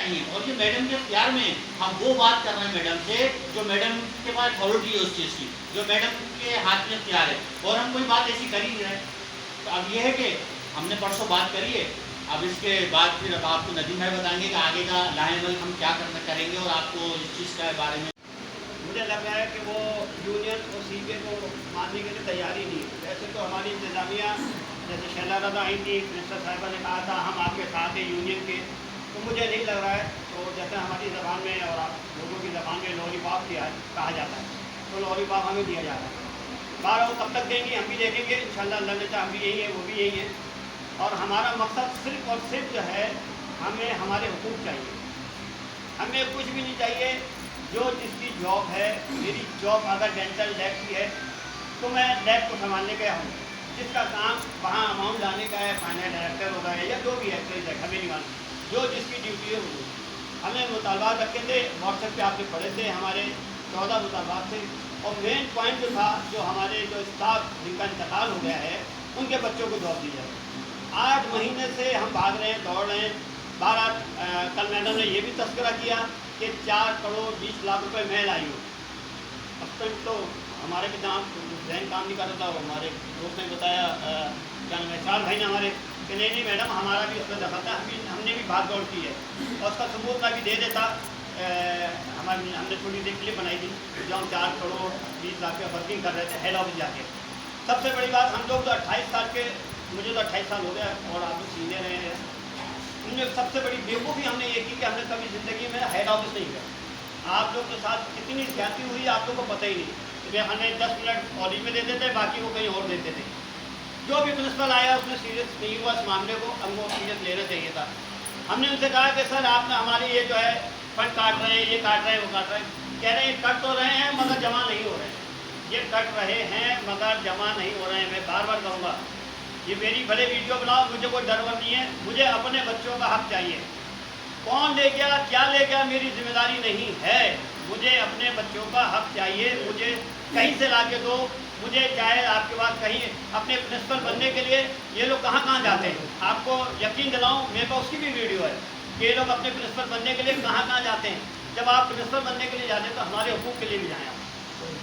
चाहिए। और ये मैडम के प्यार में हम वो बात कर रहे हैं मैडम से जो मैडम के पास अथॉरिटी है उस चीज़ की, जो मैडम के हाथ में प्यार है, और हम कोई बात ऐसी कर ही नहीं रहे। तो अब ये है कि हमने परसों बात करी है, अब इसके बाद फिर अब आपको नदीम भाई बताएंगे कि आगे का लाहेमल हम क्या करना करेंगे और आपको इस चीज़ के बारे में। मुझे लग रहा है कि वो यूनियन और सीबीए को मानने के लिए तैयारी नहीं है। वैसे तो हमारी इंतजामिया जैसे शैला रजा आई थी, प्रिंसिपल साहिबा ने कहा था हम आपके साथ हैं यूनियन के, तो मुझे नहीं लग रहा है। तो जैसे हमारी ज़बान में और आप लोगों की ज़बान में लॉलीपॉप कहा जाता है, तो लॉलीपॉप हमें दिया जाता है। बारह वो कब तक देंगे हम भी देखेंगे इंशाल्लाह, अल्लाह ने चाहा हम भी यही है, वो भी यही है। और हमारा मकसद सिर्फ और सिर्फ जो है, हमें हमारे हुकूक चाहिए, हमें कुछ भी नहीं चाहिए। जो जिसकी जॉब है, मेरी जॉब अगर डेंटल लैब की है तो मैं लैब को संभालने गया हूँ। जिसका काम वहाँ अमाउंट लाने का है, फाइनेंस डायरेक्टर होगा है या जो भी है, हमें नहीं मालूम, जो जिसकी ड्यूटी है वो। हमें मुतालबात रखे थे, व्हाट्सएप पे आपने पढ़े थे, हमारे 14 मुतालबात थे। और मेन पॉइंट जो था, जो हमारे जो स्टाफ जिनका इंतकाल हो गया है उनके बच्चों को जॉब दी जाए। 8 महीने से हम भाग रहे हैं, दौड़ रहे हैं। 12 कल मैडम ने ये भी तस्करा किया कि 4 करोड़ 20 लाख रुपए मैं लाई हूँ। अब तक तो हमारे के जहाँ जहन काम नहीं कर रहा था, वो हमारे दोस्त ने बताया, क्या नाम है, चार भाई ने हमारे, कि नहीं मैडम हमारा भी उसमें दखल था, हमने भी भाग दौड़ की है। और उसका सबूत मैं भी दे देता। हमने थोड़ी देर क्लिप बनाई थी जो हम 4 करोड़ 20 लाख का वर्किंग कर रहे थे हेड ऑफिस जाके। सबसे बड़ी बात, हम लोग तो 28 साल के, मुझे तो 28 साल हो गया और आप लोग सीधे रहे हैं। उनमें सबसे बड़ी बेवकूफ़ी हमने ये की कि हमने कभी ज़िंदगी में हेड ऑफिस नहीं किया। आप लोग के साथ कितनी ज्यादती हुई आप लोग को पता ही नहीं। तो हमें 10 मिनट कॉलेज में दे देते, बाकी वो कहीं और देते थे। जो भी प्रिंसिपल आया उसने सीरियस नहीं हुआ इस मामले को, हमको सीरियस लेना चाहिए था। हमने उनसे कहा कि सर आपने हमारी ये जो है फंड काट रहे हैं, ये काट रहे हैं, वो काट रहे हैं। कह रहे हैं कट तो रहे हैं मगर जमा नहीं हो रहे हैं। ये कट रहे हैं मगर जमा नहीं हो रहे हैं। मैं बार बार कहूँगा, ये मेरी भले वीडियो बनाओ, मुझे कोई डर वर नहीं है। मुझे अपने बच्चों का हक चाहिए। कौन ले गया, क्या ले गया, मेरी जिम्मेदारी नहीं है। मुझे अपने बच्चों का हक चाहिए। मुझे कहीं से ला के दो। मुझे चाहे आपके पास कहीं अपने प्रिंसिपल बनने के लिए ये लोग कहाँ कहाँ जाते हैं, आपको यकीन दिलाऊं, मेरे पास उसकी भी वीडियो है कि ये लोग अपने प्रिंसिपल बनने के लिए कहाँ कहाँ जाते हैं। जब आप प्रिंसिपल बनने के लिए जाते हैं तो हमारे हुकूक के लिए भी जाएँ।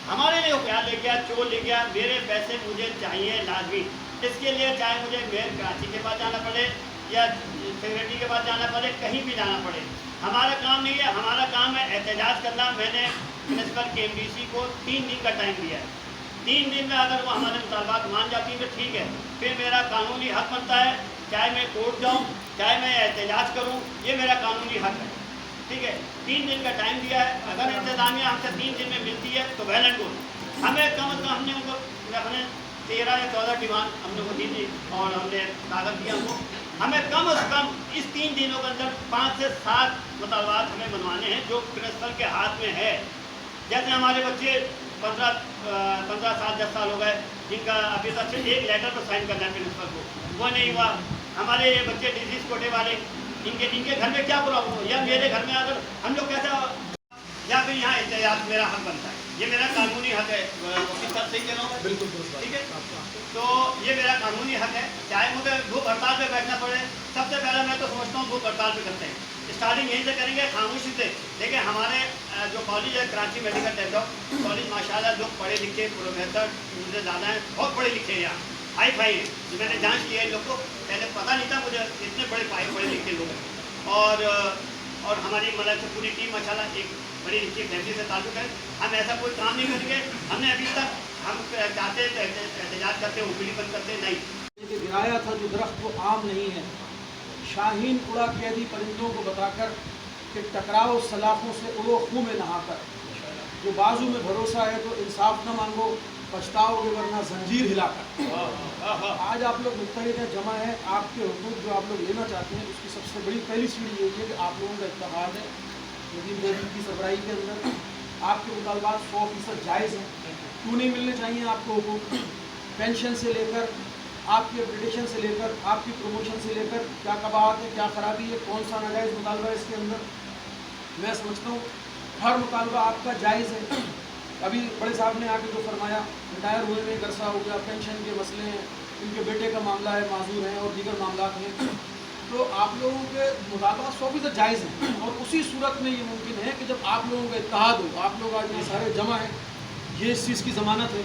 हमारे लिए क्या ले गया, चोर ले गया, मेरे पैसे मुझे चाहिए लाजमी। इसके लिए चाहे मुझे मेयर कराची के पास जाना पड़े या सेक्रेटरी के पास जाना पड़े, कहीं भी जाना पड़े, हमारा काम नहीं है। हमारा काम है एहतजाज करना। मैंने प्रिंसिपल KMDC को 3 दिन का टाइम दिया है। 3 दिन में अगर वो हमारे मुतालबात मान जाती है तो ठीक है, फिर मेरा कानूनी हक बनता है, चाहे मैं कोर्ट जाऊँ, चाहे मैं एहतजाज करूँ, ये मेरा कानूनी हक है। ठीक है, 3 दिन का टाइम दिया है। अगर इंतजामिया हमसे 3 दिन में मिलती है तो वेल एंड गुड। हमें कम अज़ कम हमने उनको 13 या 14 डिमांड हम लोग को दी थी और हमने कागज़ दिया उनको। हमें कम अज़ कम इस 3 दिनों के अंदर 5 से 7 मुतालबात हमें मनवाने हैं जो प्रिंसिपल के हाथ में है। जैसे हमारे बच्चे 15 साल 10 साल हो गए, जिनका अभी तक से एक लेटर पर साइन करना है प्रिंसिपल को, वो नहीं हुआ। हमारे बच्चे डिजीज कोटे वाले, इनके घर में क्या प्रॉब्लम हो, या मेरे घर में अगर हम लोग कैसा, या फिर यहाँ एहतियात मेरा हक बनता है। ये मेरा कानूनी हक है। वकील साहब सही कह रहा हूँ? बिल्कुल ठीक है। तो ये मेरा कानूनी हक है, चाहे मुझे भूख हड़ताल पे बैठना पड़े। सबसे पहले मैं तो समझता हूँ भूख हड़ताल पे करते हैं, स्टार्टिंग यहीं से करेंगे खामोशी से। देखिए हमारे जो कॉलेज है कराची मेडिकल टेक्नोलॉजी कॉलेज, माशाल्लाह लोग पढ़े लिखे, प्रोफेसर मुझे ज़्यादा हैं, बहुत पढ़े लिखे हैं, यहाँ हाई फाई हैं। जो मैंने जांच की है इन लोग को, पहले पता नहीं था मुझे इतने बड़े पढ़े लिखे लोग हैं। और हमारी मतलब से पूरी टीम माशाल्लाह एक बड़ी अच्छी फैमिली से ताल्लुक़ है। हम ऐसा कोई काम नहीं करेंगे। हमने अभी तक हम चाहते एहतजाज करते OPD बंद करते नहीं। गिराया था जो दरख्त वो आम नहीं है, शाहीन उड़ा कैदी परिंदों को बताकर कि टकराओ सलाखों से उड़ो खूह में नहाकर। जो बाजू में भरोसा है तो इंसाफ न मांगो, पछताओगे वरना जंजीर हिलाकर। आज आप लोग मुत्तहिद हैं, जमा है। आपके हुकूक जो आप लोग लेना चाहते हैं उसकी सबसे बड़ी पहली सीढ़ी यही है कि आप लोगों का इत्तेहाद है। नदीम भाई की सरबराही के अंदर आपके मुतालबात 100% जायज़ हैं। क्यों नहीं मिलने चाहिए आपको हुकूक? पेंशन से लेकर आपकी अपग्रेडेशन से लेकर आपकी प्रमोशन से लेकर क्या कबाहत है, क्या ख़राबी है, कौन सा नाजायज़ मुतालबा है इसके अंदर। मैं समझता हूँ हर मुतालबा आपका जायज़ है। अभी बड़े साहब ने आके जो फरमाया, रिटायर हुए में गर्सा हो गया, पेंशन के मसले हैं, इनके बेटे का मामला है, माजूर हैं और दीगर मामला हैं। तो आप लोगों के मुताबात 100% जायज़ है, और उसी सूरत में ये मुमकिन है कि जब आप लोगों का इत्तेहाद हो, आप लोग आज यहाँ सारे जमा हैं, ये इस चीज़ की ज़मानत है